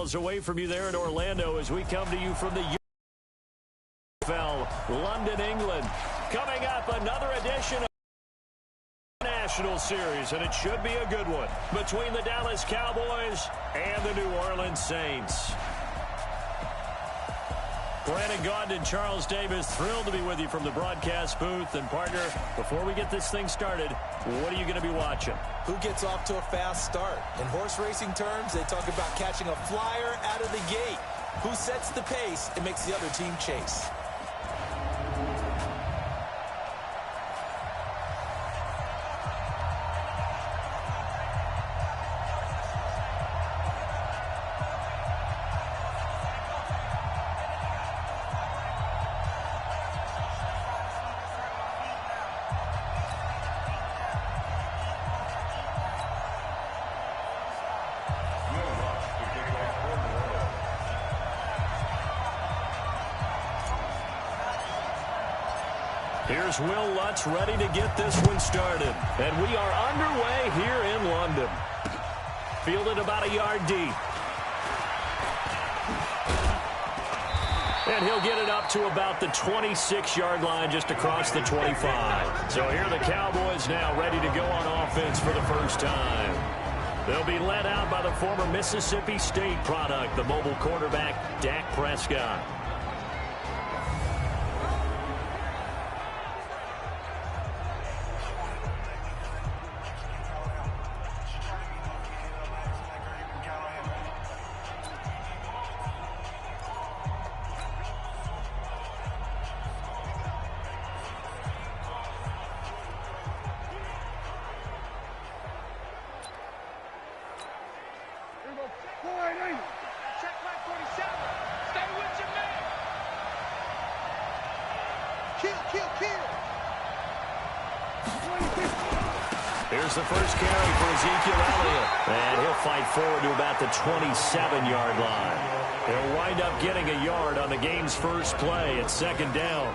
miles away from you there in Orlando as we come to you from the UFL, London, England. Coming up, another edition of the National Series, and it should be a good one between the Dallas Cowboys and the New Orleans Saints. Brandon Gaudin and Charles Davis, thrilled to be with you from the broadcast booth. And, partner, before we get this thing started, what are you going to be watching? Who gets off to a fast start? In horse racing terms, they talk about catching a flyer out of the gate. Who sets the pace and makes the other team chase? Here's Will Lutz ready to get this one started. And we are underway here in London. Fielded about a yard deep. And he'll get it up to about the 26-yard line just across the 25. So here are the Cowboys now ready to go on offense for the first time. They'll be led out by the former Mississippi State product, the mobile quarterback, Dak Prescott. Here's the first carry for Ezekiel Elliott. And he'll fight forward to about the 27-yard line. He'll wind up getting a yard on the game's first play at second down.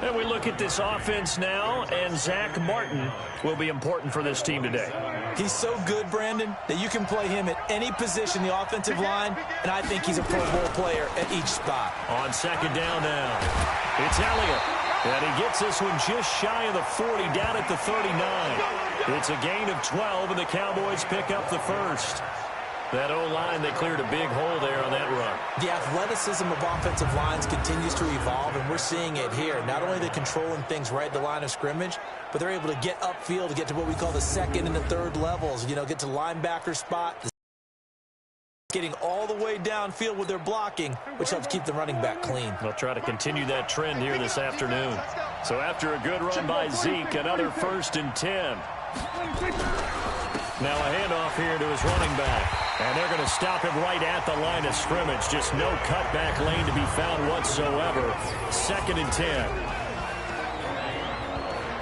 And we look at this offense now, and Zach Martin will be important for this team today. He's so good, Brandon, that you can play him at any position in the offensive line, and I think he's a Pro Bowl player at each spot. On second down now, it's Elliott. And he gets this one just shy of the 40, down at the 39. It's a gain of 12, and the Cowboys pick up the first. That O-line, they cleared a big hole there on that run. The athleticism of offensive lines continues to evolve, and we're seeing it here. Not only are they controlling things right at the line of scrimmage, but they're able to get upfield to get to what we call the second and the third levels. You know, get to linebacker spot, getting all the way downfield with their blocking, which helps keep the running back clean. They'll try to continue that trend here this afternoon. So after a good run by Zeke, another 1st and 10. Now a handoff here to his running back. And they're going to stop him right at the line of scrimmage. Just no cutback lane to be found whatsoever. 2nd and 10.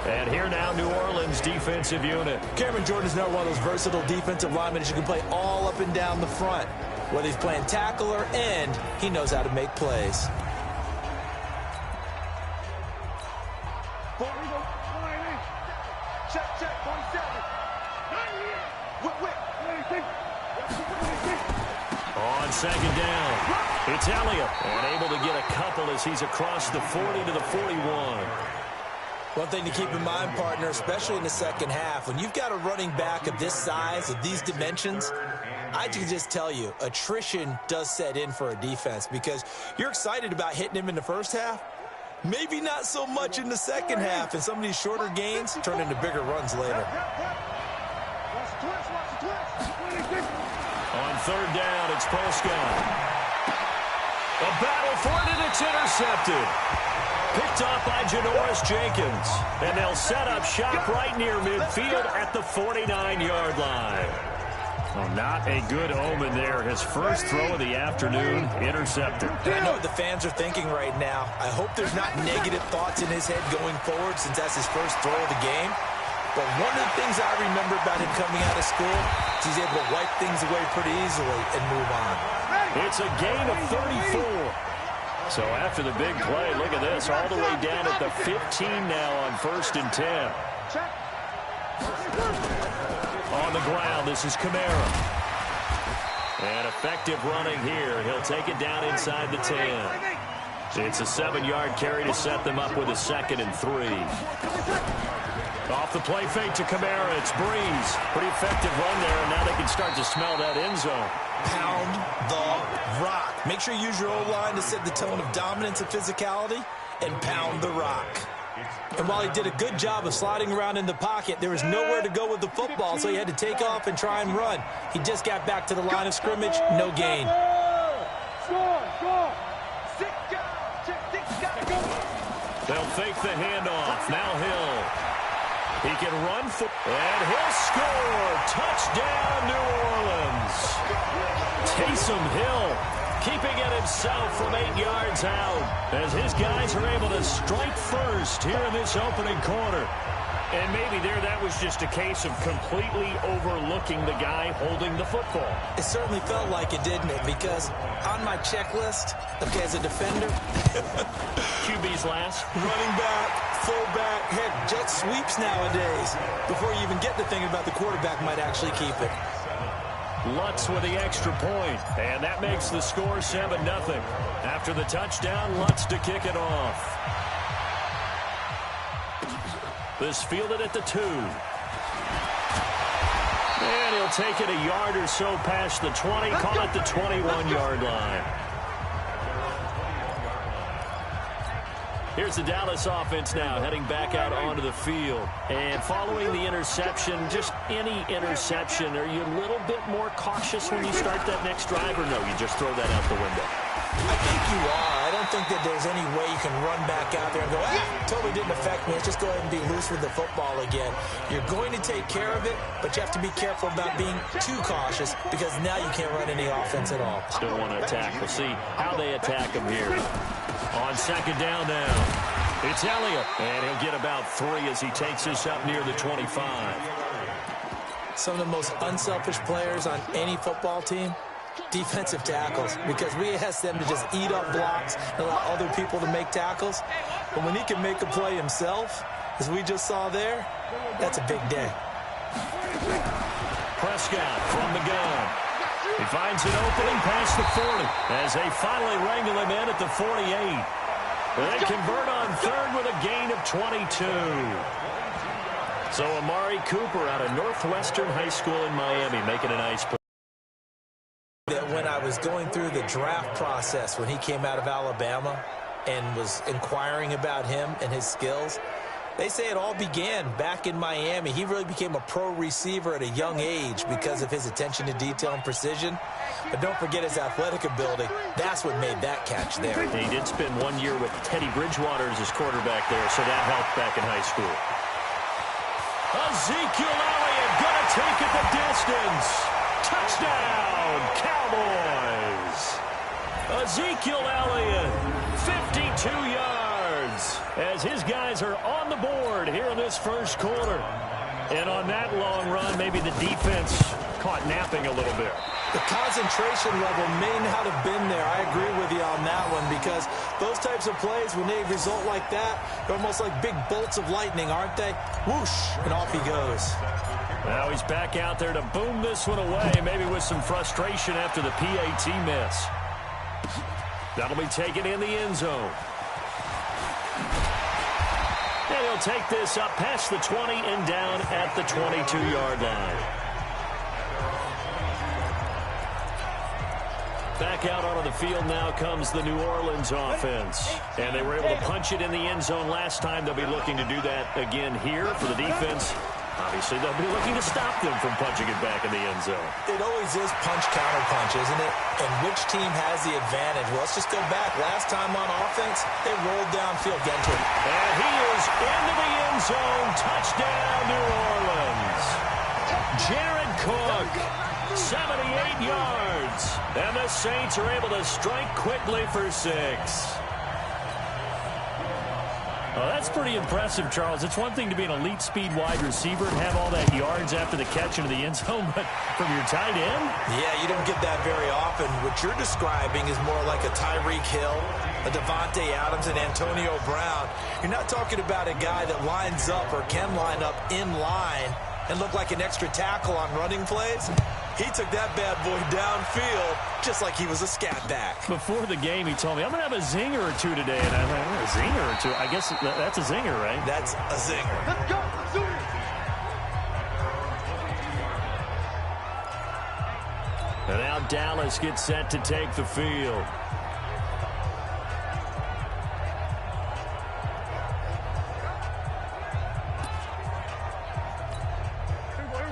And here now, New Orleans defensive unit. Cameron Jordan is now one of those versatile defensive linemen that you can play all up and down the front. Whether he's playing tackle or end, he knows how to make plays. On second down, it's Elliott. And able to get a couple as he's across the 40 to the 41. One thing to keep in mind, partner, especially in the second half, when you've got a running back of this size, of these dimensions, I can just tell you, attrition does set in for a defense because you're excited about hitting him in the first half. Maybe not so much in the second half, and some of these shorter gains turn into bigger runs later. On third down, it's Prescott. A battle for it, and it's intercepted. Picked off by Janoris Jenkins. And they'll set up shop right near midfield at the 49-yard line. Well, not a good omen there. His first throw of the afternoon, intercepted. And I know what the fans are thinking right now. I hope there's not negative thoughts in his head going forward since that's his first throw of the game. But one of the things I remember about him coming out of school is he's able to wipe things away pretty easily and move on. It's a gain of 34. So after the big play, look at this, all the way down at the 15 now on 1st and 10. On the ground, this is Kamara. And effective running here. He'll take it down inside the 10. It's a 7-yard carry to set them up with a 2nd and 3. Off the play fake to Kamara. It's Breeze. Pretty effective run there, and now they can start to smell that end zone. Pound the rock. Make sure you use your O-line to set the tone of dominance and physicality, and pound the rock. And while he did a good job of sliding around in the pocket, there was nowhere to go with the football, so he had to take off and try and run. He just got back to the line of scrimmage, no gain. They'll fake the handoff. Now Hill. He can run for, and he'll score. Touchdown, New Orleans. Taysom Hill keeping it himself from 8 yards out as his guys are able to strike first here in this opening quarter. And maybe there that was just a case of completely overlooking the guy holding the football. It certainly felt like it, didn't it? Because on my checklist, okay, as a defender, QB's last. running back, fullback, heck, jet sweeps nowadays. Before you even get to thinking about the quarterback might actually keep it. Lutz with the extra point, and that makes the score 7-0. After the touchdown, Lutz to kick it off. This fielded at the 2. And he'll take it a yard or so past the 20, call it the 21-yard line. Here's the Dallas offense now heading back out onto the field. And following the interception, just any interception, are you a little bit more cautious when you start that next drive, or no, you just throw that out the window? I think you are. I don't think that there's any way you can run back out there and go, totally didn't affect me. Let's just go ahead and be loose with the football again. You're going to take care of it, but you have to be careful about being too cautious because now you can't run any offense at all. Still want to attack. We'll see how they attack him here. On 2nd down now, it's Elliott, and he'll get about 3 as he takes this up near the 25. Some of the most unselfish players on any football team, defensive tackles, because we ask them to just eat up blocks and allow other people to make tackles. But when he can make a play himself, as we just saw there, that's a big day. Prescott from the gun. He finds an opening past the 40 as they finally wrangle him in at the 48. They convert on 3rd with a gain of 22. So Amari Cooper out of Northwestern High School in Miami making a nice play. That when I was going through the draft process when he came out of Alabama and was inquiring about him and his skills, they say it all began back in Miami. He really became a pro receiver at a young age because of his attention to detail and precision. But don't forget his athletic ability. That's what made that catch there. He did spend 1 year with Teddy Bridgewater as his quarterback there, so that helped back in high school. Ezekiel Elliott gonna take it the distance. Touchdown, Cowboys. Ezekiel Elliott, 52 yards, as his guys are on the board here in this first quarter. And on that long run, maybe the defense caught napping a little bit. The concentration level may not have been there. I agree with you on that one because those types of plays, when they result like that, they're almost like big bolts of lightning, aren't they? Whoosh, and off he goes. Now he's back out there to boom this one away, maybe with some frustration after the PAT miss. That'll be taken in the end zone. And he'll take this up past the 20 and down at the 22-yard line. Back out onto the field now comes the New Orleans offense. And they were able to punch it in the end zone last time. They'll be looking to do that again here for the defense. Obviously, they'll be looking to stop them from punching it back in the end zone. It always is punch-counter-punch, isn't it? And which team has the advantage? Well, let's just go back. Last time on offense, they rolled downfield, get to it. And he is into the end zone. Touchdown, New Orleans. Jared Cook, 78 yards. And the Saints are able to strike quickly for 6. Oh, that's pretty impressive, Charles. It's one thing to be an elite speed wide receiver and have all that yards after the catch into the end zone, but from your tight end? Yeah, you don't get that very often. What you're describing is more like a Tyreek Hill, a Devontae Adams, and Antonio Brown. You're not talking about a guy that lines up or can line up in line and look like an extra tackle on running plays. He took that bad boy downfield just like he was a scat back. Before the game, he told me, I'm going to have a zinger or two today. And I thought, a zinger or two? I guess that's a zinger, right? That's a zinger. Let's go. And now Dallas gets set to take the field.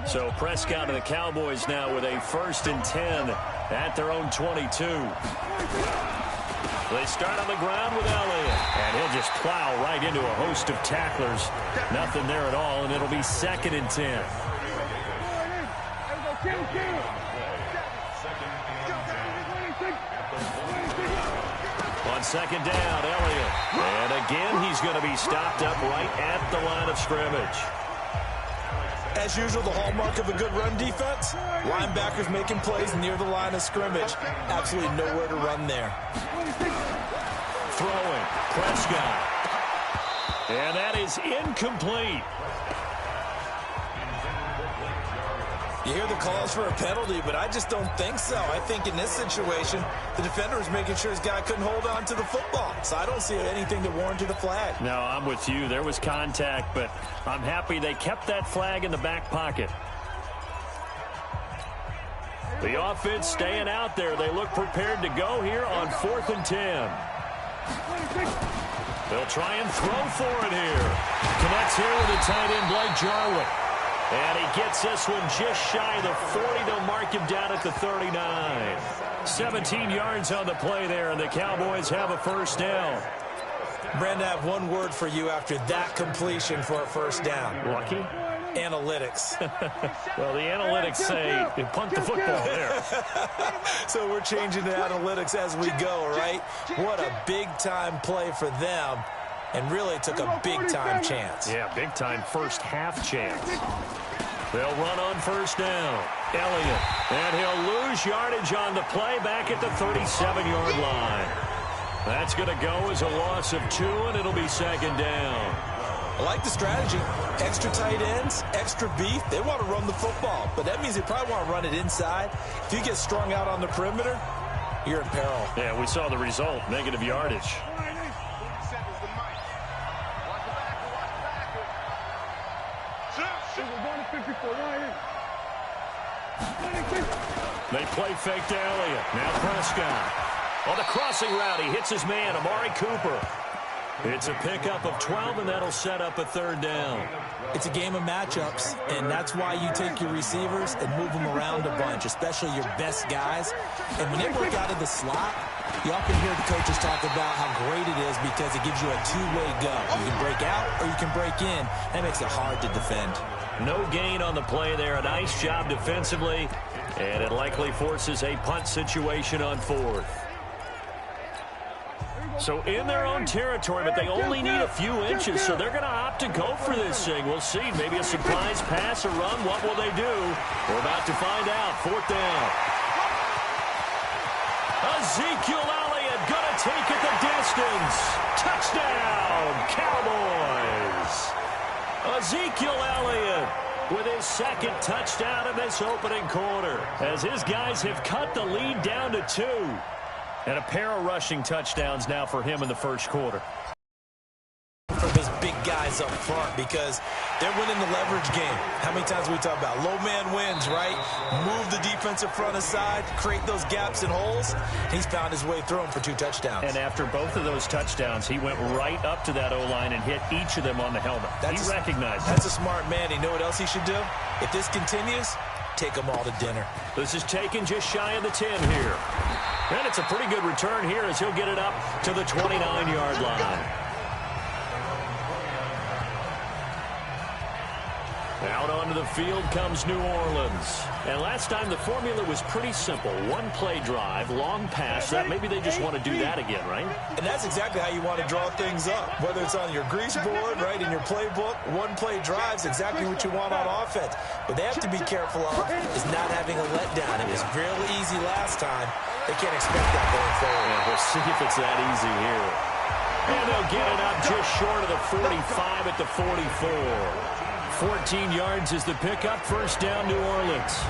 So Prescott and the Cowboys now with a 1st and 10 at their own 22. They start on the ground with Elliott. And he'll just plow right into a host of tacklers. Nothing there at all, and it'll be 2nd and 10. On 2nd down, Elliott. And again, he's going to be stopped up right at the line of scrimmage. As usual, the hallmark of a good run defense, linebackers making plays near the line of scrimmage. Absolutely nowhere to run there. Throwing, Prescott. And that is incomplete. You hear the calls for a penalty, but I just don't think so. I think in this situation, the defender was making sure his guy couldn't hold on to the football. So I don't see anything that warranted a flag. No, I'm with you. There was contact, but I'm happy they kept that flag in the back pocket. The offense staying out there. They look prepared to go here on 4th and 10. They'll try and throw for it here. Connects here with the tight end, Blake Jarwin. And he gets this one just shy of the 40. They'll mark him down at the 39. 17 yards on the play there, and the Cowboys have a 1st down. Brandon, I have one word for you after that completion for a 1st down. Lucky? Analytics. Well, the analytics say punt the football there. So we're changing the analytics as we go, right? What a big-time play for them. And really took a big-time chance. Yeah, big-time first half chance. They'll run on 1st down. Elliott. And he'll lose yardage on the play back at the 37-yard line. That's going to go as a loss of 2, and it'll be 2nd down. I like the strategy. Extra tight ends, extra beef. They want to run the football, but that means they probably want to run it inside. If you get strung out on the perimeter, you're in peril. Yeah, we saw the result, negative yardage. They play fake to Elliott. Now Prescott. On the crossing route, he hits his man, Amari Cooper. It's a pickup of 12, and that'll set up a 3rd down. It's a game of matchups, and that's why you take your receivers and move them around a bunch, especially your best guys. And when they work out of the slot, you often hear the coaches talk about how great it is because it gives you a two-way go. You can break out or you can break in. That makes it hard to defend. No gain on the play there. A nice job defensively, and it likely forces a punt situation on 4th. So in their own territory, but they only need a few inches, so they're going to opt to go for this thing. We'll see. Maybe a surprise pass or run. What will they do? We're about to find out. 4th down. Ezekiel Elliott going to take it the distance. Touchdown, Cowboys. Ezekiel Elliott with his 2nd touchdown in this opening quarter, as his guys have cut the lead down to 2. And a pair of rushing touchdowns now for him in the 1st quarter. From his big guys up front because they're winning the leverage game. How many times we talk about low man wins, right? Move the defensive front aside, create those gaps and holes. He's found his way through them for 2 touchdowns. And after both of those touchdowns, he went right up to that O-line and hit each of them on the helmet. He recognized it. That's a smart man. You know what else he should do? If this continues, take them all to dinner. This is taken just shy of the 10 here. And it's a pretty good return here as he'll get it up to the 29-yard line. Out onto the field comes New Orleans. And last time the formula was pretty simple. 1 play drive, long pass. That maybe they just want to do that again, right? And that's exactly how you want to draw things up. Whether it's on your grease board, right, in your playbook, 1 play drive is exactly what you want on offense. What they have to be careful of is not having a letdown. It was really easy last time. They can't expect that going forward. Yeah, we'll see if it's that easy here. And they'll get it up just short of the 45 at the 44. 14 yards is the pickup. 1st down, New Orleans.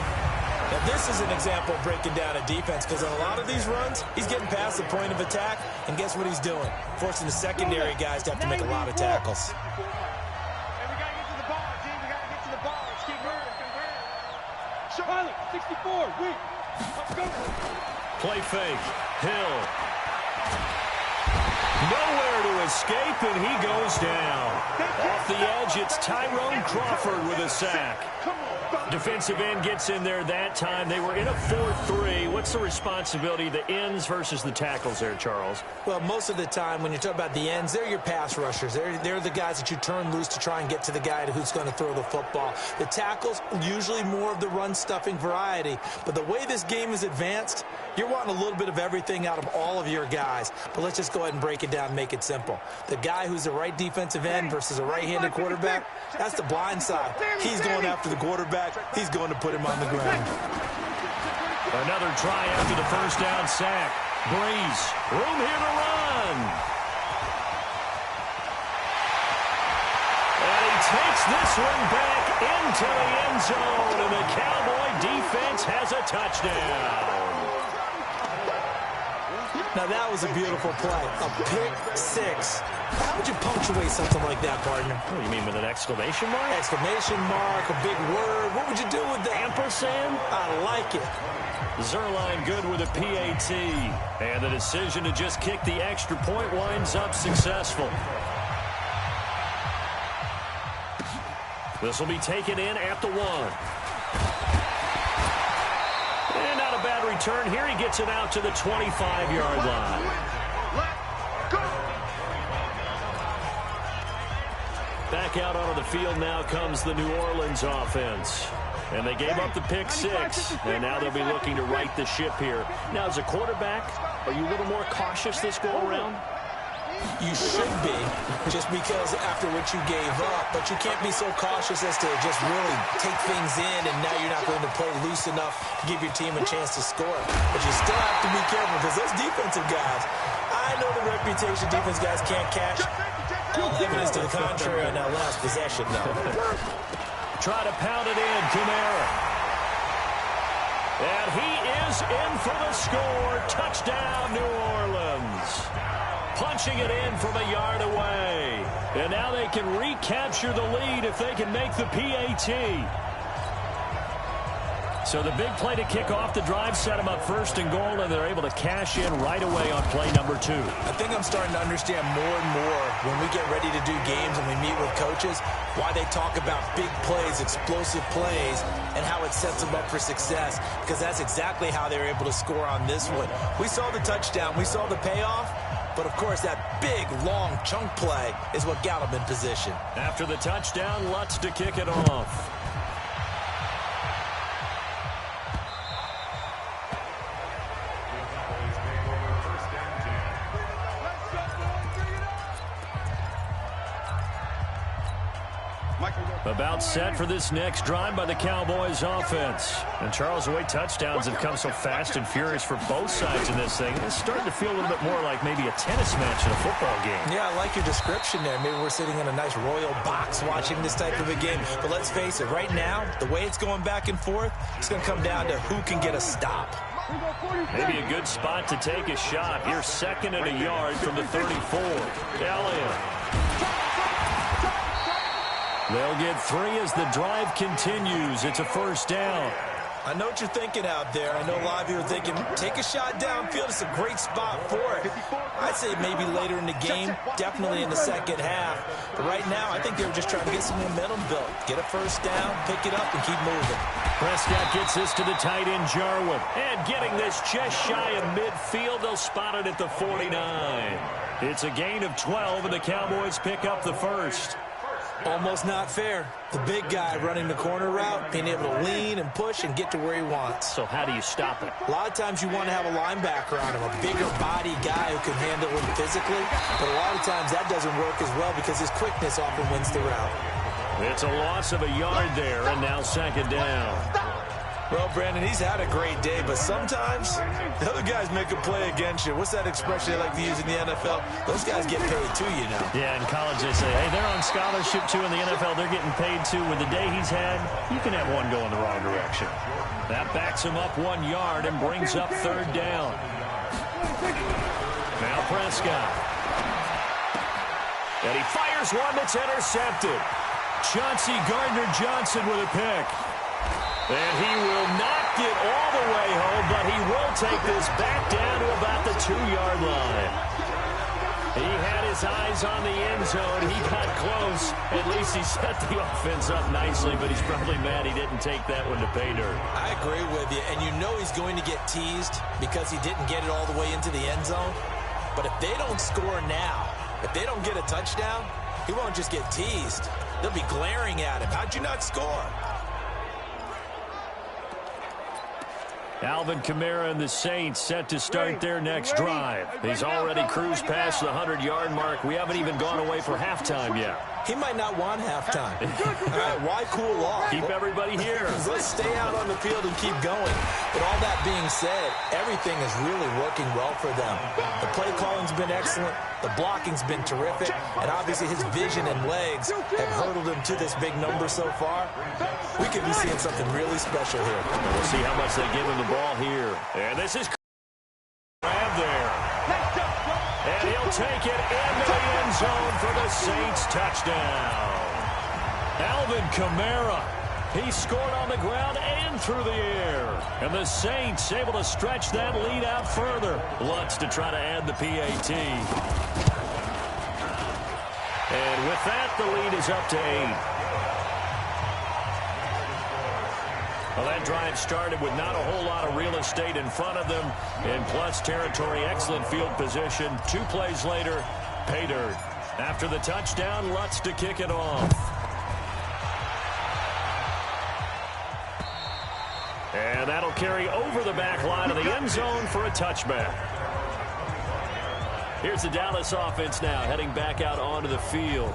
Now, this is an example of breaking down a defense because on a lot of these runs, he's getting past the point of attack, and guess what he's doing? Forcing the secondary guys to have to make a lot of tackles. Charlie, 64, let's go. Play fake. Hill. Nowhere to escape, and he goes down. Off the edge, it's Tyrone Crawford with a sack. Defensive end gets in there that time. They were in a 4-3. What's the responsibility, the ends versus the tackles there, Charles? Well, most of the time when you talk about the ends, they're your pass rushers. They're the guys that you turn loose to try and get to the guy who's going to throw the football. The tackles, usually more of the run-stuffing variety. But the way this game is advanced, you're wanting a little bit of everything out of all of your guys. But let's just go ahead and break it down and make it simple. The guy who's the right defensive end versus a right-handed quarterback, that's the blind side. He's going after the quarterback. He's going to put him on the ground. Another try after the first down sack. Breeze, room here to run. And he takes this one back into the end zone, and the Cowboy defense has a touchdown. Now, that was a beautiful play. A pick six. How would you punctuate something like that, partner? What do you mean, with an exclamation mark? Exclamation mark, a big word. What would you do with that? Ampersand? I like it. Zerline good with a PAT. And the decision to just kick the extra point winds up successful. This will be taken in at the 1. And not a bad return here. He gets it out to the 25-yard line. Back out onto the field now comes the New Orleans offense. And they gave up the pick 6, and now they'll be looking to right the ship here. Now, as a quarterback, are you a little more cautious this go-around? You should be, just because after what you gave up, but you can't be so cautious as to just really take things in, and now you're not going to play loose enough to give your team a chance to score. But you still have to be careful because those defensive guys, I know the reputation defense guys can't catch. All evidence to the contrary on that last possession, though. Try to pound it in, Kamara. And he is in for the score. Touchdown, New Orleans. Punching it in from a yard away. And now they can recapture the lead if they can make the PAT. So the big play to kick off the drive set them up 1st and goal, and they're able to cash in right away on play number 2. I think I'm starting to understand more and more when we get ready to do games and we meet with coaches why they talk about big plays, explosive plays, and how it sets them up for success, because that's exactly how they were able to score on this one. We saw the touchdown. We saw the payoff. But, of course, that big, long chunk play is what got him in position. After the touchdown, Lutz to kick it off. About set for this next drive by the Cowboys offense. And Charles, the way touchdowns have come so fast and furious for both sides in this thing, it's starting to feel a little bit more like maybe a tennis match in a football game. Yeah, I like your description there. Maybe we're sitting in a nice royal box watching this type of a game. But let's face it, right now, the way it's going back and forth, it's going to come down to who can get a stop. Maybe a good spot to take a shot. You're 2nd and a yard from the 34. Elliott. They'll get 3 as the drive continues. It's a 1st down. I know what you're thinking out there. I know a lot of you are thinking, take a shot downfield. It's a great spot for it. I'd say maybe later in the game, definitely in the second half. But right now, I think they were just trying to get some momentum built. Get a 1st down, pick it up, and keep moving. Prescott gets this to the tight end, Jarwin. And getting this just shy of midfield, they'll spot it at the 49. It's a gain of 12, and the Cowboys pick up the 1st. Almost not fair. The big guy running the corner route, being able to lean and push and get to where he wants. So how do you stop it? A lot of times you want to have a linebacker on him, a bigger body guy who can handle him physically. But a lot of times that doesn't work as well because his quickness often wins the route. It's a loss of a yard there, and now 2nd down. Well, Brandon, he's had a great day, but sometimes the other guys make a play against you. What's that expression they like to use in the NFL? Those guys get paid too, you know. Yeah, in college they say, hey, they're on scholarship too. In the NFL, they're getting paid too. With the day he's had, you can have one go in the wrong direction. That backs him up 1 yard and brings up third down. Now Prescott. And he fires one that's intercepted. Chauncey Gardner-Johnson with a pick. And he will not get all the way home, but he will take this back down to about the 2-yard line. He had his eyes on the end zone. He got close. At least he set the offense up nicely, but he's probably mad he didn't take that one to pay dirt. I agree with you, and you know he's going to get teased because he didn't get it all the way into the end zone. But if they don't score now, if they don't get a touchdown, he won't just get teased. They'll be glaring at him. How'd you not score? Alvin Kamara and the Saints set to start their next drive. He's already cruised past the 100-yard mark. We haven't even gone away for halftime yet. He might not want halftime. All right, why cool off? Keep everybody here. Let's stay out on the field and keep going. But all that being said, everything is really working well for them. The play calling's been excellent. The blocking's been terrific. And obviously his vision and legs have hurdled him to this big number so far. We could be seeing something really special here. We'll see how much they give him the ball here. And this is grab there. And he'll take it into the end zone for the Saints touchdown. Alvin Kamara. He scored on the ground and through the air. And the Saints able to stretch that lead out further. Lutz to try to add the PAT. And with that, the lead is up to 8. Well, that drive started with not a whole lot of real estate in front of them. In plus territory, excellent field position. 2 plays later, pay dirt. After the touchdown, Lutz to kick it off. And that'll carry over the back line of the end zone for a touchback. Here's the Dallas offense now, heading back out onto the field.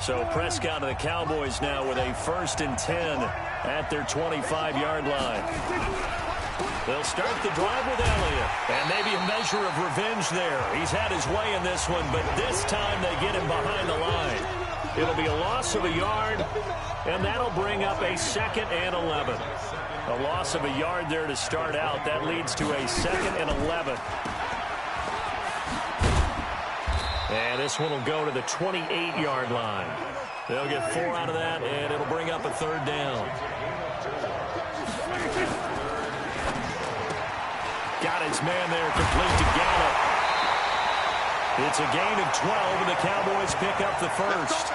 So Prescott of the Cowboys now with a 1st and 10 at their 25-yard line. They'll start the drive with Elliott. And maybe a measure of revenge there. He's had his way in this one, but this time they get him behind the line. It'll be a loss of a yard, and that'll bring up a 2nd and 11. A loss of a yard there to start out. That leads to a 2nd and 11. And this one will go to the 28-yard line. They'll get 4 out of that, and it'll bring up a 3rd down. Got his man there, complete to Gallup. It's a gain of 12, and the Cowboys pick up the 1st.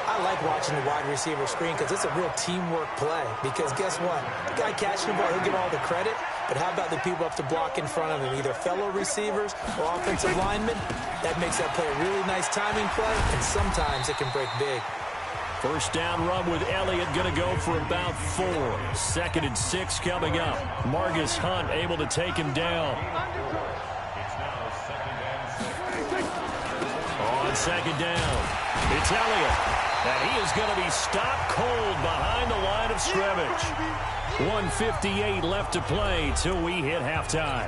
I like watching the wide receiver screen because it's a real teamwork play. Because guess what? The guy catching the ball, he'll get all the credit. But how about the people up to block in front of him, either fellow receivers or offensive linemen? That makes that play a really nice timing play, and sometimes it can break big. 1st down run with Elliott going to go for about 4. 2nd and 6 coming up. Margus Hunt able to take him down. On 2nd down, it's Elliott. And he is going to be stopped cold behind the line of scrimmage. 1:58 left to play till we hit halftime.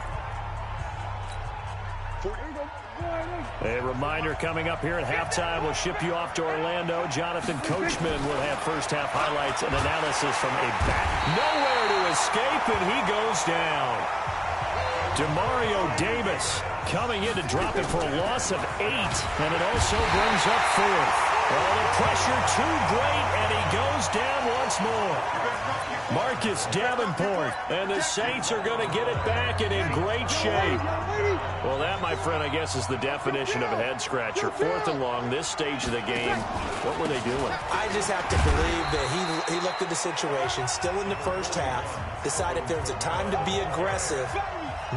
A reminder coming up here at halftime, we'll ship you off to Orlando. Jonathan Coachman will have first-half highlights and analysis from a back. Nowhere to escape, and he goes down. Demario Davis coming in to drop it for a loss of 8, and it also brings up 4th. Well, the pressure too great, and he goes down once more. Marcus Davenport, and the Saints are going to get it back and in great shape. Well, that, my friend, I guess is the definition of a head-scratcher. 4th and long, this stage of the game. What were they doing? I just have to believe that he looked at the situation, still in the first half, decided there was a time to be aggressive.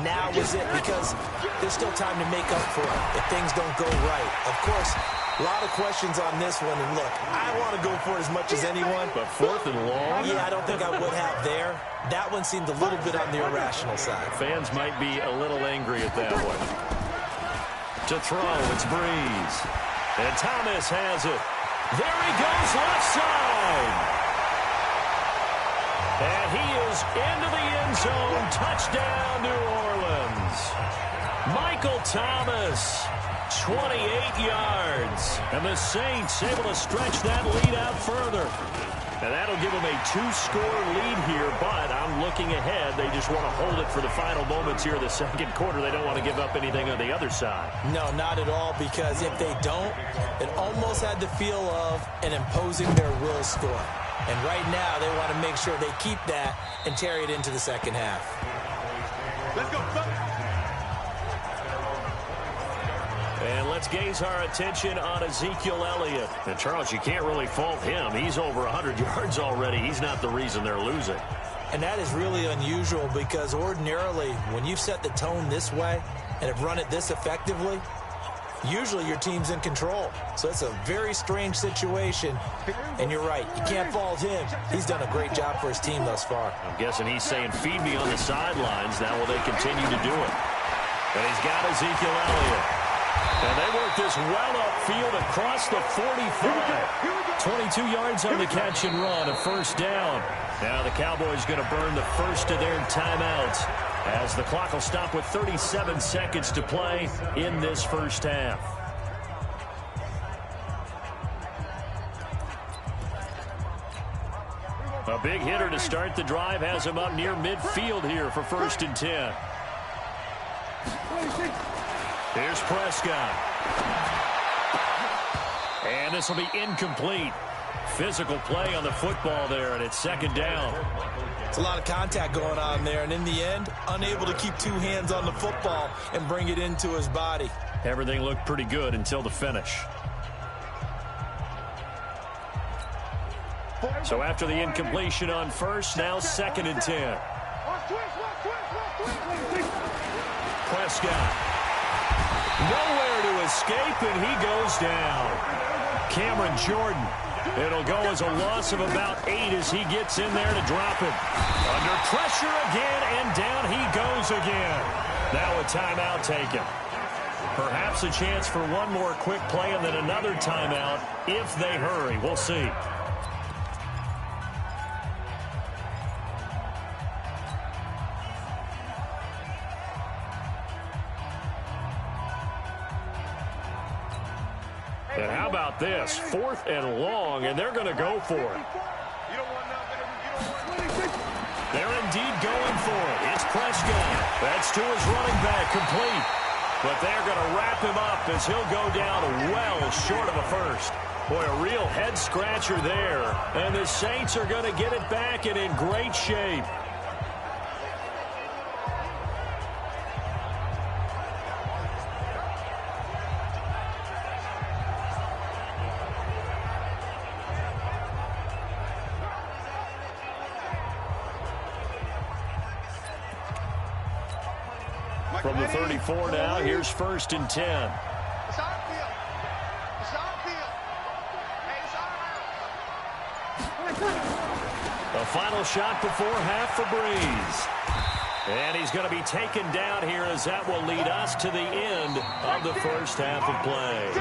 Now is it, because there's still time to make up for it if things don't go right. Of course, a lot of questions on this one, and look, I want to go for it as much as anyone. But 4th and long? Yeah, I don't think I would have there. That one seemed a little bit on the irrational side. Fans might be a little angry at that one. To throw, it's Breeze. And Thomas has it. There he goes, left side. And he is into the end zone. Touchdown, New Orleans. Michael Thomas 28 yards. And the Saints able to stretch that lead out further. And that'll give them a 2-score lead here, but I'm looking ahead. They just want to hold it for the final moments here in the second quarter. They don't want to give up anything on the other side. No, not at all, because if they don't, it almost had the feel of an imposing their will score. And right now, they want to make sure they keep that and carry it into the second half. Let's go. And let's gaze our attention on Ezekiel Elliott. And, Charles, you can't really fault him. He's over 100 yards already. He's not the reason they're losing. And that is really unusual because ordinarily, when you've set the tone this way and have run it this effectively, usually your team's in control. So it's a very strange situation. And you're right, you can't fault him. He's done a great job for his team thus far. I'm guessing he's saying, feed me on the sidelines. Now will they continue to do it? And he's got Ezekiel Elliott. And they work this well upfield across the 45. 22 yards on the catch and run, a first down. Now the Cowboys going to burn the first of their timeouts as the clock will stop with 37 seconds to play in this first half. A big hitter to start the drive has him up near midfield here for 1st and 10. Here's Prescott. And this will be incomplete. Physical play on the football there, and it's 2nd down. It's a lot of contact going on there, and in the end, unable to keep 2 hands on the football and bring it into his body. Everything looked pretty good until the finish. So after the incompletion on first, now 2nd and 10. Prescott. Nowhere to escape, and he goes down. Cameron Jordan. It'll go as a loss of about 8 as he gets in there to drop it. Under pressure again, and down he goes again. Now a timeout taken. Perhaps a chance for one more quick play and then another timeout if they hurry. We'll see. And how about this? 4th and long, and they're going to go for it. They're indeed going for it. It's Prescott. That's to his running back, complete. But they're going to wrap him up as he'll go down well short of a first. Boy, a real head-scratcher there. And the Saints are going to get it back and in great shape. From the 34 now, here's 1st and 10. A final shot before half for Breeze. And he's going to be taken down here as that will lead us to the end of the first half of play.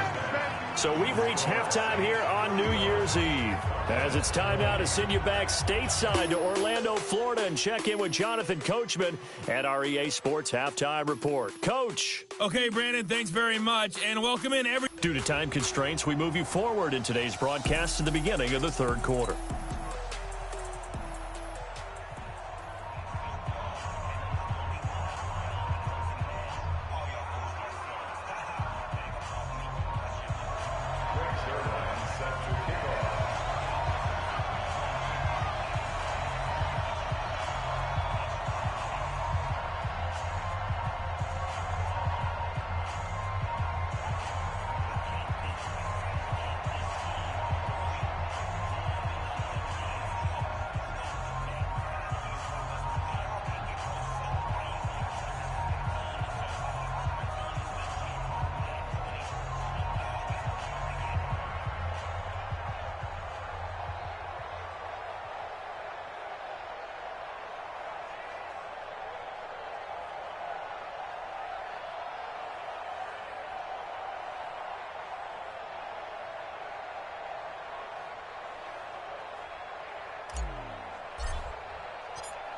So we've reached halftime here on New Year's Eve. As it's time now to send you back stateside to Orlando, Florida, and check in with Jonathan Coachman at our EA Sports Halftime Report. Coach. Okay, Brandon, thanks very much, and welcome in every... Due to time constraints, we move you forward in today's broadcast to the beginning of the 3rd quarter.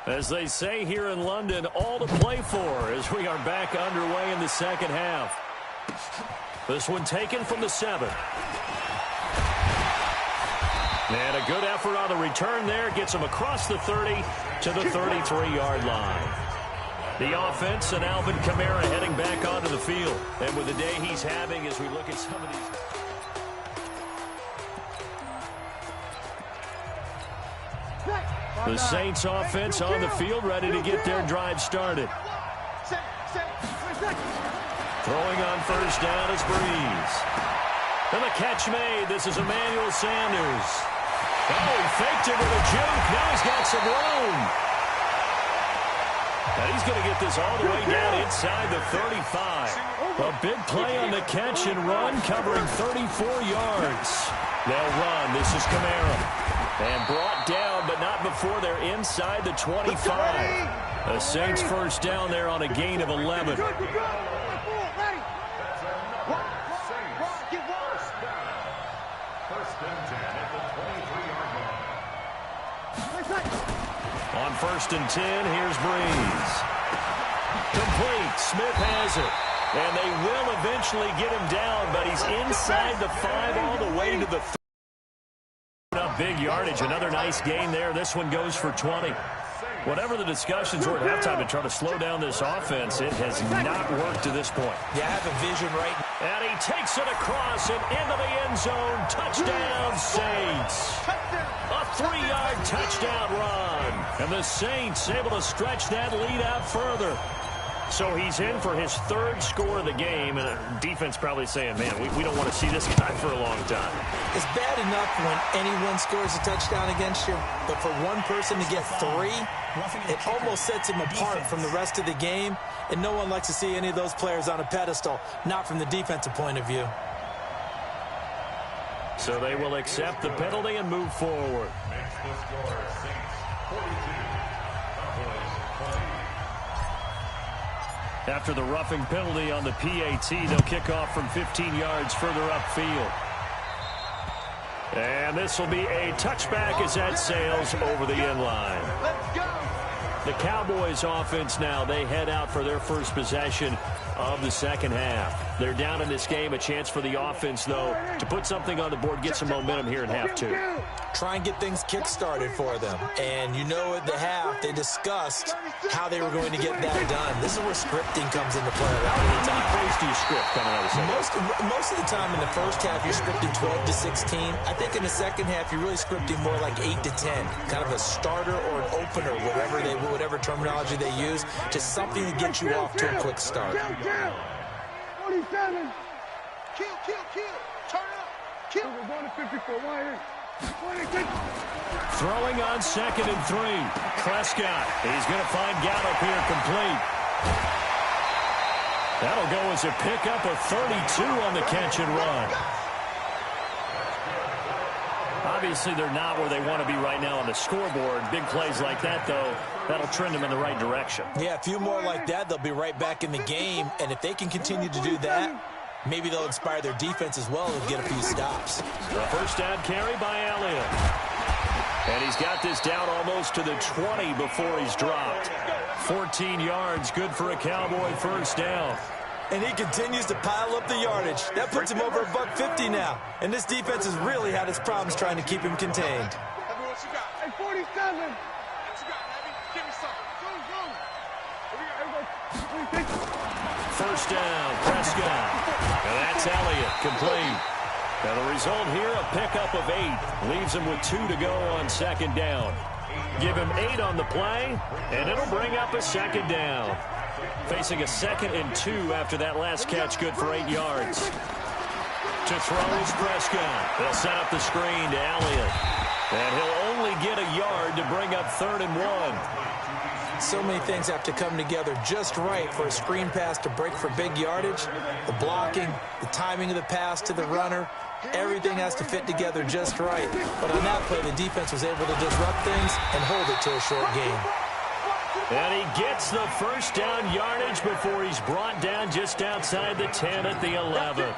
As they say here in London, all to play for as we are back underway in the second half. This one taken from the 7. And a good effort on the return there. Gets him across the 30 to the 33-yard line. The offense and Alvin Kamara heading back onto the field. And with the day he's having as we look at some of these... The Saints offense on the field, ready to get their drive started. Throwing on first down is Breeze. And the catch made. This is Emmanuel Sanders. Oh, he faked it with a juke. Now he's got some room. And he's going to get this all the way down inside the 35. A big play on the catch and run, covering 34 yards. They'll run. This is Kamara. And brought down, but not before they're inside the 25. The Saints first down there on a gain of 11. On first and 10, here's Breeze. Complete. Smith has it. And they will eventually get him down, but he's inside the 5 all the way to the 30. Up big yardage. Another nice gain there. This one goes for 20. Whatever the discussions were at halftime to try to slow down this offense, it has not worked to this point. Yeah, I have a vision right now. And he takes it across and into the end zone. Touchdown, Saints. A 3-yard touchdown run. And the Saints able to stretch that lead out further. So he's in for his 3rd score of the game, and defense probably saying, man, we don't want to see this guy for a long time. It's bad enough when anyone scores a touchdown against you, but for one person to get 3, it almost sets him apart from the rest of the game, and no one likes to see any of those players on a pedestal, not from the defensive point of view. So they will accept the penalty and move forward. After the roughing penalty on the PAT, they'll kick off from 15 yards further upfield. And this will be a touchback as that sails over the end line. The Cowboys offense now, they head out for their first possession of the second half. They're down in this game. A chance for the offense, though, to put something on the board, get some momentum here in half 2. Try and get things kick-started for them. And you know at the half, they discussed how they were going to get that done. This is where scripting comes into play. How many plays do you script coming out of the second? Most of the time in the first half, you're scripting 12 to 16. I think in the second half, you're really scripting more like 8 to 10. Kind of a starter or an opener, whatever terminology they use, just something to get you off to a quick start. 47. Kill. Turn up. Kill. We're going to 54. Why here? Throwing on 2nd and 3. Prescott. He's going to find Gallup here complete. That'll go as a pickup of 32 on the catch and run. Obviously, they're not where they want to be right now on the scoreboard. Big plays like that, though, that'll trend them in the right direction. Yeah, a few more like that, they'll be right back in the game. And if they can continue to do that, maybe they'll inspire their defense as well and get a few stops. The first down carry by Elliott. And he's got this down almost to the 20 before he's dropped. 14 yards, good for a Cowboy first down. And he continues to pile up the yardage. That puts him over $150 now. And this defense has really had its problems trying to keep him contained. Hey, 47. First down, Prescott. And that's Elliott, complete. Now the result here, a pickup of 8. Leaves him with 2 to go on second down. Give him 8 on the play, and it'll bring up a second down. Facing a 2nd and 2 after that last catch, good for 8 yards. To throw is Prescott. They'll set up the screen to Elliott. And he'll only get a yard to bring up 3rd and 1. So many things have to come together just right for a screen pass to break for big yardage. The blocking, the timing of the pass to the runner, everything has to fit together just right. But on that play, the defense was able to disrupt things and hold it to a short game. And he gets the first down yardage before he's brought down just outside the 10 at the 11.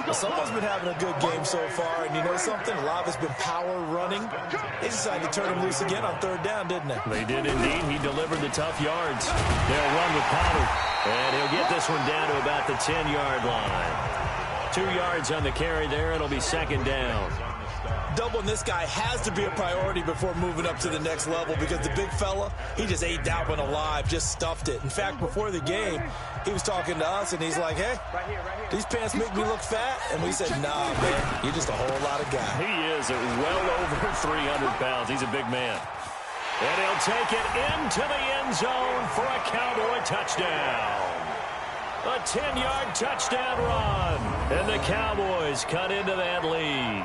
Well, someone's been having a good game so far, and you know something? A lot of it's been power running. They decided to turn him loose again on 3rd down, didn't they? They did indeed. He delivered the tough yards. They'll run with Pollard, and he'll get this one down to about the 10-yard line. 2 yards on the carry there. It'll be second down. Doubling this guy has to be a priority before moving up to the next level because the big fella, he just ate that one alive, just stuffed it. In fact, before the game, he was talking to us, and he's like, hey, these pants make me look fat? And we said, nah, man, you're just a whole lot of guy. He is well over 300 pounds. He's a big man. And he'll take it into the end zone for a Cowboy touchdown. A 10-yard touchdown run. And the Cowboys cut into that lead.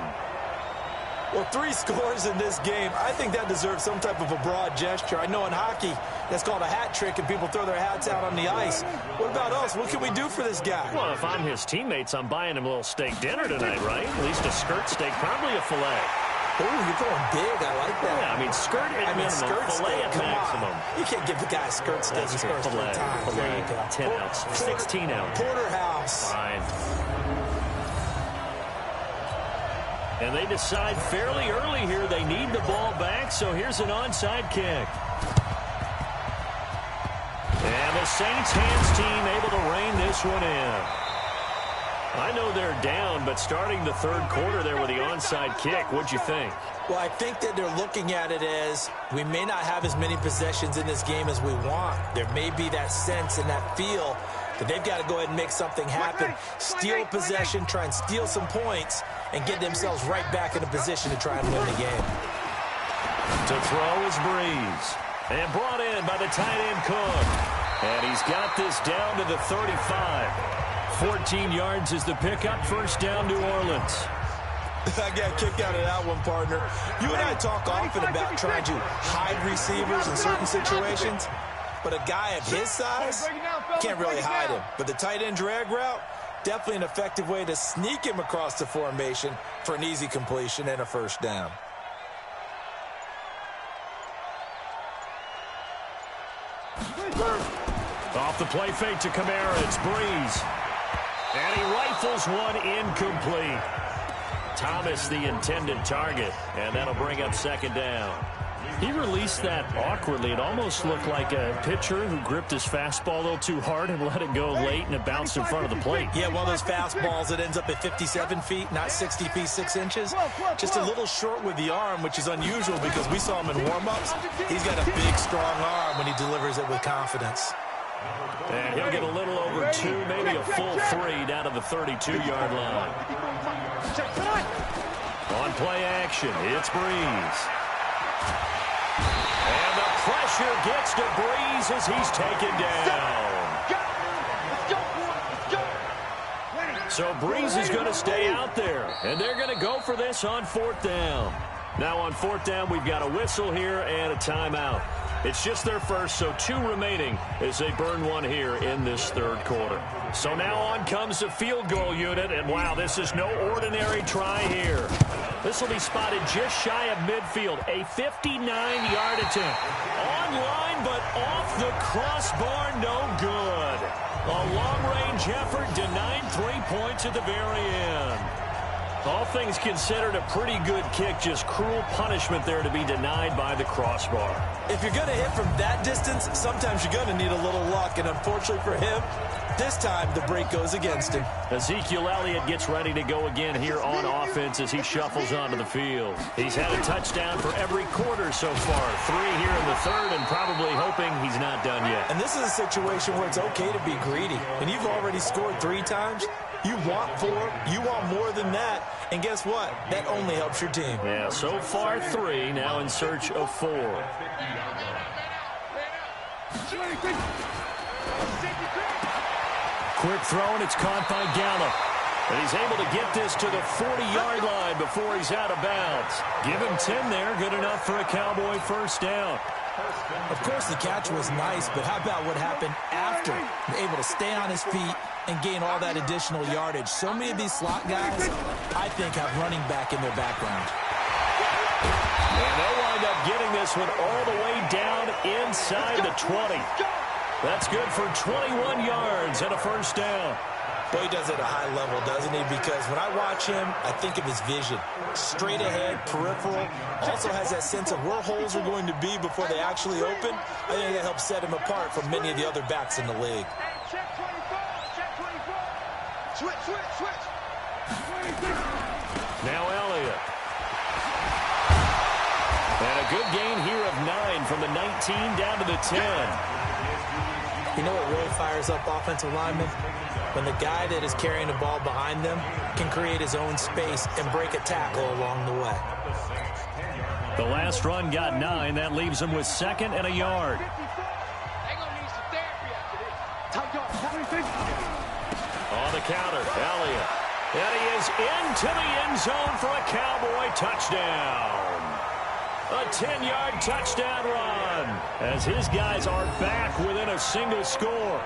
Well, 3 scores in this game. I think that deserves some type of a broad gesture. I know in hockey, that's called a hat trick, and people throw their hats out on the ice. What about us? What can we do for this guy? Well, if I'm his teammates, I'm buying him a little steak dinner tonight, right? At least a skirt steak, probably a filet. Oh, you're going big. I like that. Yeah, I mean, skirt at minimum, skirt filet steak, at maximum. You can't give the guy a skirt steak. That's fair. Filet, 10 ounce, 16 ounce. Porterhouse. Fine. And they decide fairly early here they need the ball back, so here's an onside kick. And the Saints hands team able to rein this one in. I know they're down, but starting the third quarter there with the onside kick, what'd you think? Well, I think that they're looking at it as we may not have as many possessions in this game as we want. There may be that sense and that feel that they've got to go ahead and make something happen. Steal a possession, try and steal some points, and get themselves right back in a position to try and win the game. To throw is Breeze. And brought in by the tight end Cook. And he's got this down to the 35. 14 yards is the pickup. First down, New Orleans. I got a kick out of that one, partner. You and I talk often about trying to hide receivers in certain situations, but a guy of his size can't really hide him. But the tight end drag route, definitely an effective way to sneak him across the formation for an easy completion and a first down. Off the play fake to Kamara, it's Breeze. And he rifles one incomplete. Thomas the intended target, and that'll bring up second down. He released that awkwardly. It almost looked like a pitcher who gripped his fastball a little too hard and let it go late, and it bounced in front of the plate. Yeah, one of those fastballs that ends up at 57 feet, not 60 feet, 6 inches. Just a little short with the arm, which is unusual because we saw him in warm-ups. He's got a big, strong arm when he delivers it with confidence. And he'll get a little over 2, maybe a full 3 down to the 32-yard line. On play action, it's Breeze. And the pressure gets to Breeze as he's taken down. So Breeze is going to stay out there, and they're going to go for this on 4th down. Now on 4th down, we've got a whistle here and a timeout. It's just their first, so 2 remaining as they burn one here in this third quarter. So now on comes the field goal unit, and wow, this is no ordinary try here. This will be spotted just shy of midfield, a 59-yard attempt. On line, but off the crossbar, no good. A long-range effort denied 3 points at the very end. All things considered, a pretty good kick, just cruel punishment there to be denied by the crossbar. If you're going to hit from that distance, sometimes you're going to need a little luck, and unfortunately for him, this time the break goes against him. Ezekiel Elliott gets ready to go again here on offense as he shuffles onto the field. He's had a touchdown for every quarter so far, 3 here in the third, and probably hoping he's not done yet. And this is a situation where it's okay to be greedy. And you've already scored 3 times. You want 4, you want more than that, and guess what? That only helps your team. Yeah, so far 3, now in search of 4. Quick throw, and it's caught by Gallup. And he's able to get this to the 40-yard line before he's out of bounds. Give him 10 there, good enough for a Cowboy first down. Of course, the catch was nice, but how about what happened after? Able to stay on his feet and gain all that additional yardage. So many of these slot guys, I think, have running back in their background. And they'll wind up getting this one all the way down inside the 20. That's good for 21 yards and a first down. Boy, he does it at a high level, doesn't he? Because when I watch him, I think of his vision. Straight ahead, peripheral. Also has that sense of where holes are going to be before they actually open. I think that helps set him apart from many of the other backs in the league. Switch. Now Elliott. And a good gain here of 9 from the 19 down to the 10. You know what really fires up offensive linemen? When the guy that is carrying the ball behind them can create his own space and break a tackle along the way. The last run got 9. That leaves him with 2nd and a yard. On the counter, Elliott. And he is into the end zone for a Cowboy touchdown. A 10-yard touchdown run as his guys are back within a single score.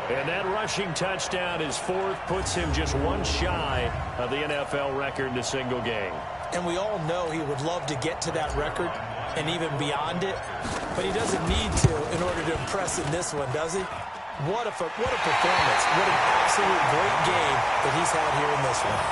And that rushing touchdown, his 4th, puts him just 1 shy of the NFL record in a single game. And we all know he would love to get to that record and even beyond it, but he doesn't need to in order to impress in this one, does he? What a performance. What an absolute great game that he's had here in this one.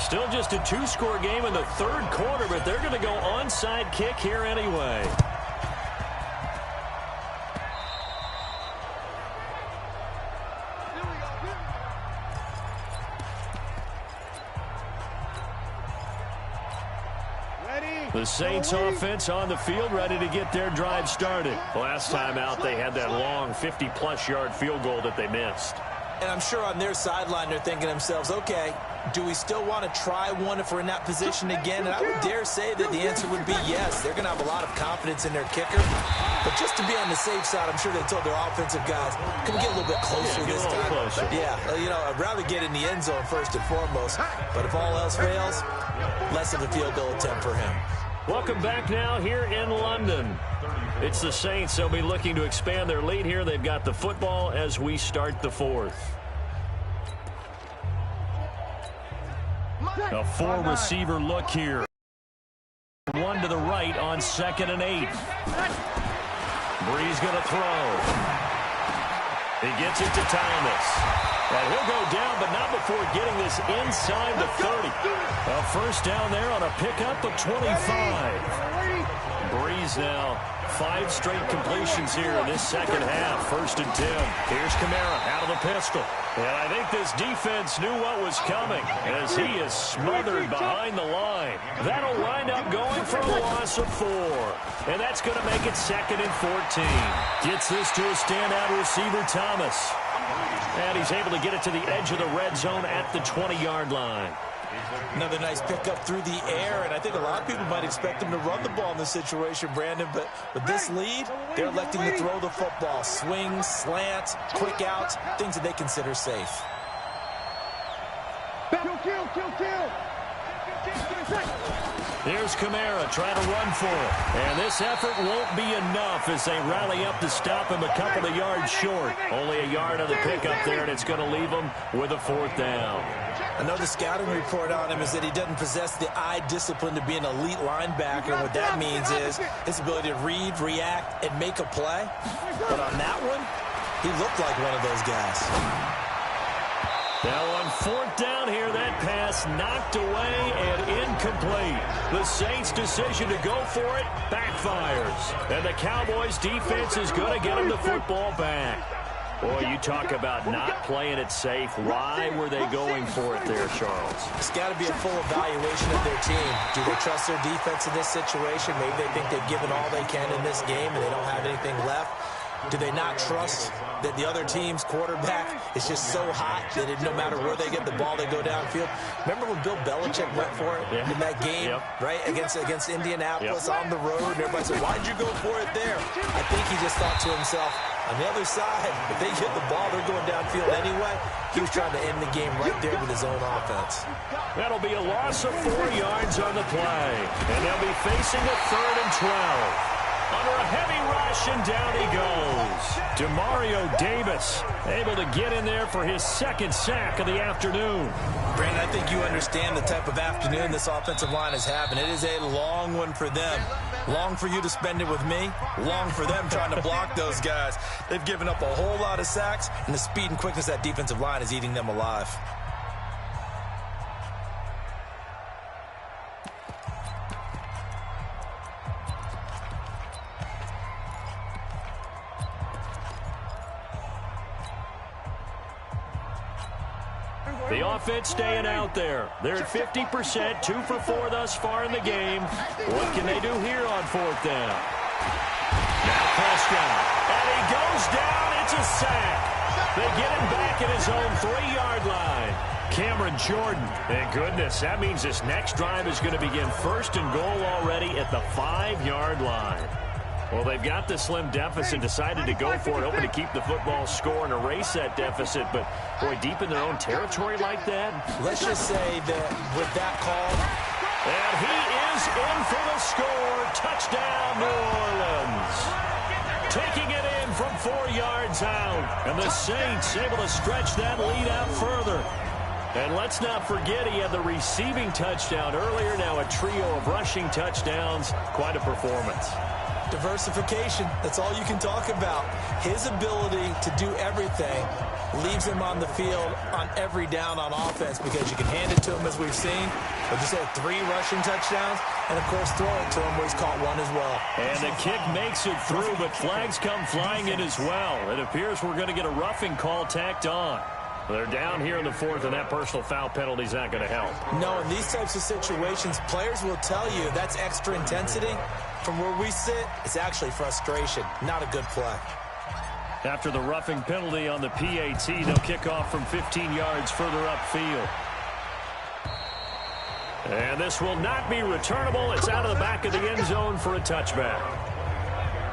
Still just a 2-score game in the 3rd quarter, but they're going to go onside kick here anyway. The Saints offense on the field, ready to get their drive started. Last time out, they had that long 50-plus yard field goal that they missed. And I'm sure on their sideline they're thinking to themselves, okay, do we still want to try one if we're in that position again? And I would dare say that the answer would be yes. They're going to have a lot of confidence in their kicker. But just to be on the safe side, I'm sure they told their offensive guys, can we get a little bit closer this time? Closer. Yeah, you know, I'd rather get in the end zone first and foremost. But if all else fails, less of a field goal attempt for him. Welcome back now here in London. It's the Saints. They'll be looking to expand their lead here. They've got the football as we start the 4th. A 4-receiver look here. 1 to the right on 2nd and 8. Breeze going to throw. He gets it to Thomas. And he'll go down, but not before getting this inside the 30. A first down there on a pickup of 25. Breeze now 5 straight completions here in this second half. 1st and 10. Here's Kamara out of the pistol. And I think this defense knew what was coming as he is smothered behind the line. That'll wind up going for a loss of 4. And that's going to make it 2nd and 14. Gets this to a standout receiver, Thomas. And he's able to get it to the edge of the red zone at the 20-yard line. Another nice pickup through the air, and I think a lot of people might expect him to run the ball in this situation, Brandon, but with this lead, they're electing to throw the football. Swings, slants, quick outs, things that they consider safe. Kill. Here's Kamara trying to run for it. And this effort won't be enough as they rally up to stop him a couple of yards short. Only a yard on the pickup there, and it's going to leave him with a 4th down. I know the scouting report on him is that he doesn't possess the eye discipline to be an elite linebacker. And what that means is his ability to read, react, and make a play. But on that one, he looked like one of those guys. Now on 4th down here, that pass knocked away and incomplete. The Saints' decision to go for it backfires. And the Cowboys' defense is going to get them the football back. Boy, you talk about not playing it safe. Why were they going for it there, Charles? It's got to be a full evaluation of their team. Do they trust their defense in this situation? Maybe they think they've given all they can in this game and they don't have anything left. Do they not trust that the other team's quarterback is just so hot that no matter where they get the ball, they go downfield? Remember when Bill Belichick went for it in that game, right, against Indianapolis on the road? And everybody said, why'd you go for it there? I think he just thought to himself, on the other side, if they get the ball, they're going downfield anyway. He was trying to end the game right there with his own offense. That'll be a loss of 4 yards on the play. And they'll be facing a 3rd and 12. Under a heavy rush, and down he goes. Demario Davis able to get in there for his 2nd sack of the afternoon. Brandon, I think you understand the type of afternoon this offensive line is having. It is a long one for them. Long for you to spend it with me. Long for them trying to block those guys. They've given up a whole lot of sacks, and the speed and quickness of that defensive line is eating them alive. The offense staying out there. They're at 50%, 2 for 4 thus far in the game. What can they do here on 4th down? Now Prescott. And he goes down. It's a sack. They get him back at his own 3-yard line. Cameron Jordan. And goodness, that means this next drive is going to begin 1st and goal already at the 5-yard line. Well, they've got the slim deficit, decided to go for it, hoping to keep the football score and erase that deficit. But, boy, deep in their own territory like that. Let's just say that with that call. And he is in for the score. Touchdown, New Orleans. Taking it in from 4 yards out. And the Saints able to stretch that lead out further. And let's not forget he had the receiving touchdown earlier. Now a trio of rushing touchdowns. Quite a performance. Diversification, that's all you can talk about. His ability to do everything leaves him on the field on every down on offense because you can hand it to him as we've seen. But just had 3 rushing touchdowns and, of course, throw it to him where he's caught 1 as well. And the kick makes it through, but flags come flying in as well. It appears we're going to get a roughing call tacked on. They're down here in the 4th, and that personal foul penalty is not going to help. No, in these types of situations, players will tell you that's extra intensity. From where we sit, it's actually frustration. Not a good play. After the roughing penalty on the PAT, they'll kick off from 15 yards further upfield. And this will not be returnable. It's out of the back of the end zone for a touchback.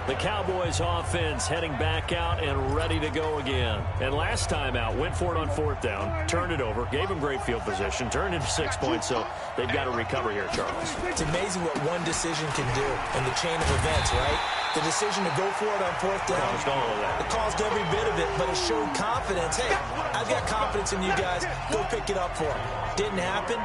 The Cowboys offense heading back out and ready to go again. And last time out, went for it on 4th down, turned it over, gave them great field position, turned into 6 points, so they've got to recover here, Charles. It's amazing what one decision can do in the chain of events, right? The decision to go for it on 4th down, Caused all of that. It caused every bit of it, but it showed confidence. Hey, I've got confidence in you guys. Go pick it up for them. Didn't happen.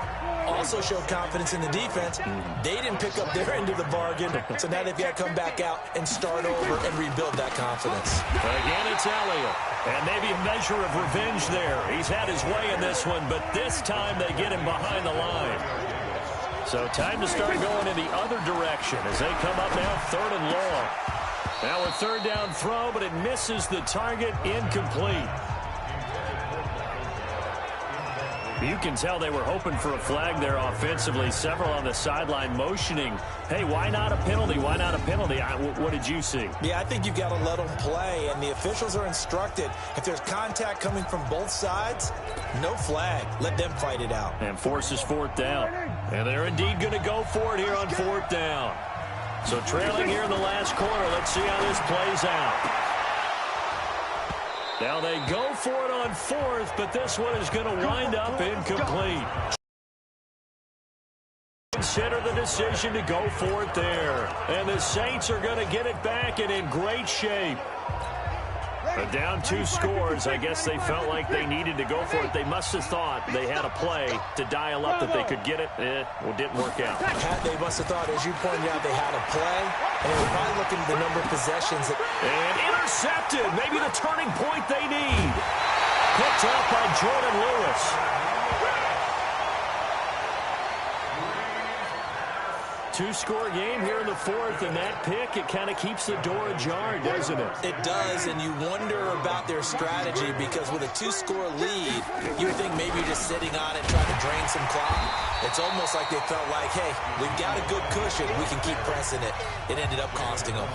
Also showed confidence in the defense. They didn't pick up their end of the bargain, so now they've got to come back out and start over and rebuild that confidence. Again, it's Elliott. And maybe a measure of revenge there. He's had his way in this one, but this time they get him behind the line. So time to start going in the other direction as they come up now 3rd and long. Now a 3rd down throw, but it misses the target, incomplete. You can tell they were hoping for a flag there offensively. Several on the sideline motioning, hey, why not a penalty? Why not a penalty? What did you see? Yeah, I think you've got to let them play, and the officials are instructed. If there's contact coming from both sides, no flag. Let them fight it out. And forces 4th down. And they're indeed going to go for it here on 4th down. So trailing here in the last quarter. Let's see how this plays out. Now they go for it on 4th, but this one is going to wind up incomplete. Consider the decision to go for it there. And the Saints are going to get it back and in great shape. But down 2 scores, I guess they felt like they needed to go for it. They must have thought they had a play to dial up that they could get it. It didn't work out. They must have thought, as you pointed out, they had a play. And they were probably looking at the number of possessions. And intercepted. Maybe the turning point they need. Picked up by Jordan Lewis. Two-score game here in the 4th, and that pick, it kind of keeps the door ajar, doesn't it? It does, and you wonder about their strategy because with a 2-score lead, you would think maybe you're just sitting on it trying to drain some clock. It's almost like they felt like, hey, we've got a good cushion. We can keep pressing it. It ended up costing them.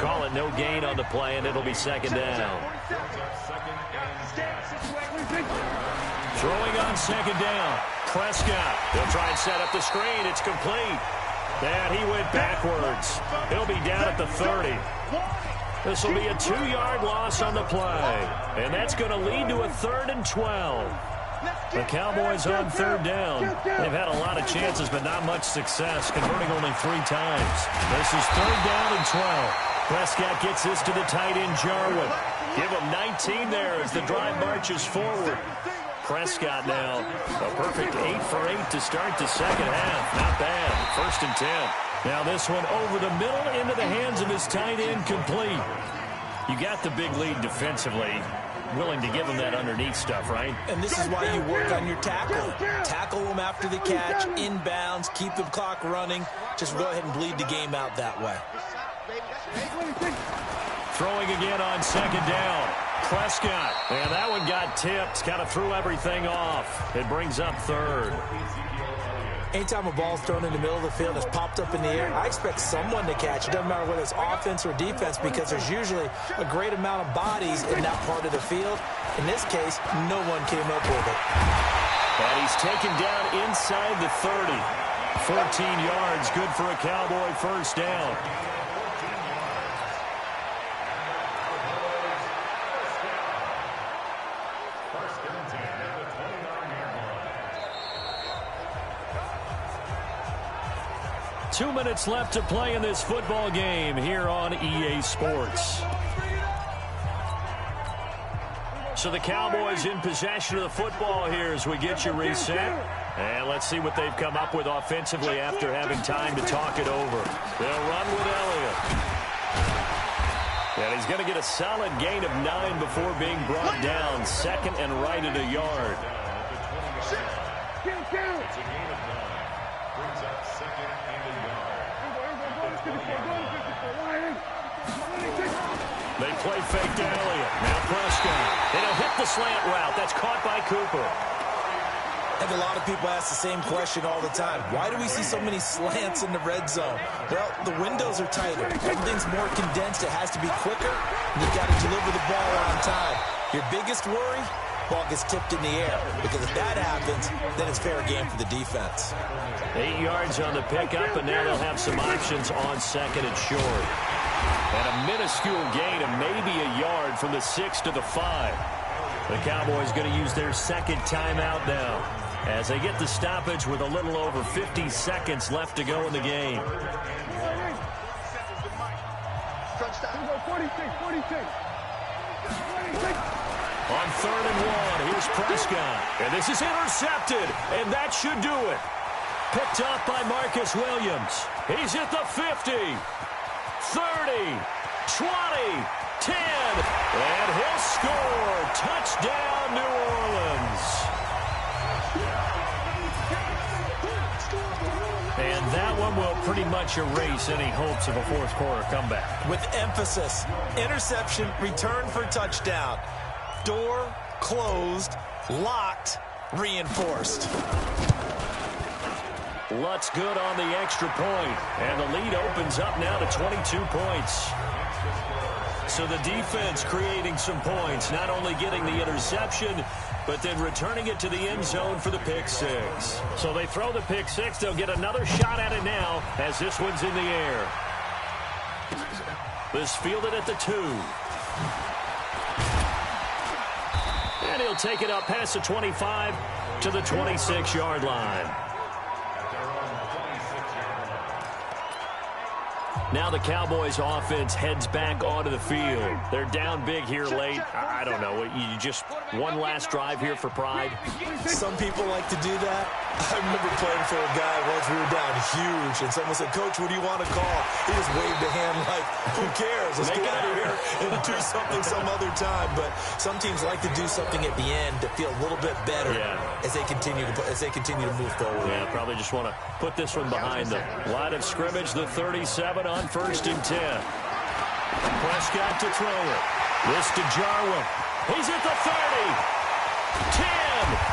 Call it no gain on the play, and it'll be 2nd down. Throwing on 2nd down. Prescott. He'll try and set up the screen. It's complete. And he went backwards. He'll be down at the 30. This will be a 2-yard loss on the play. And that's going to lead to a 3rd and 12. The Cowboys on 3rd down. They've had a lot of chances, but not much success, converting only 3 times. This is 3rd down and 12. Prescott gets this to the tight end, Jarwin. Give him 19 there as the drive marches forward. Prescott now, a perfect 8 for 8 to start the second half. Not bad. 1st and 10. Now this one over the middle into the hands of his tight end, complete. You got the big lead defensively. Willing to give him that underneath stuff, right? And this is why you work on your tackle. Tackle them after the catch, inbounds, keep the clock running. Just go ahead and bleed the game out that way. Throwing again on 2nd down. Prescott. And that one got tipped. Kind of threw everything off. It brings up third. Anytime a ball's thrown in the middle of the field and it's popped up in the air, I expect someone to catch it. Doesn't matter whether it's offense or defense, because there's usually a great amount of bodies in that part of the field. In this case, no one came up with it. And he's taken down inside the 30. 14 yards, good for a Cowboy first down. Two minutes left to play in this football game here on EA Sports. So the Cowboys in possession of the football here as we get you reset. And let's see what they've come up with offensively after having time to talk it over. They'll run with Elliott. And he's going to get a solid gain of 9 before being brought down. Second and right at a yard. They play fake to Elliott. Now Prescott. And he'll hit the slant route. That's caught by Cooper. I think a lot of people ask the same question all the time. Why do we see so many slants in the red zone? Well, the windows are tighter. Everything's more condensed. It has to be quicker, and you've got to deliver the ball on time. Your biggest worry? Ball gets tipped in the air, because if that happens, then it's fair game for the defense. 8 yards on the pickup, and now they'll have some options on second and short. And a minuscule gain of maybe a yard from the 6 to the 5. The Cowboys going to use their second timeout now as they get the stoppage with a little over 50 seconds left to go in the game. On 3rd and 1, here's Prescott. And this is intercepted, and that should do it. Picked up by Marcus Williams. He's at the 50, 30, 20, 10, and he'll score. Touchdown, New Orleans. And that one will pretty much erase any hopes of a fourth quarter comeback. With emphasis, interception, return for touchdown. Door closed, locked, reinforced. Lutz good on the extra point, and the lead opens up now to 22 points. So the defense creating some points, not only getting the interception, but then returning it to the end zone for the pick six. So they throw the pick six. They'll get another shot at it now as this one's in the air. This fielded at the 2. And he'll take it up past the 25 to the 26-yard line. Now the Cowboys offense heads back onto the field. They're down big here late. I don't know. You just one last drive here for pride? Some people like to do that. I remember playing for a guy once. We were down huge, and someone said, "Coach, what do you want to call?" He just waved a hand like, "Who cares? Let's get out of here and do something some other time." But some teams like to do something at the end to feel a little bit better as they continue to move forward. Yeah, probably just want to put this one behind them. Line of scrimmage, the 37 on 1st and 10. Prescott to throw it. This to Jarwin. He's at the 30. 10.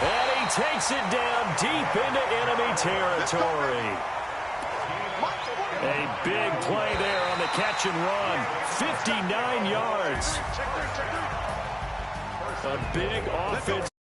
And he takes it down deep into enemy territory. A big play there on the catch and run. 59 yards. A big offense.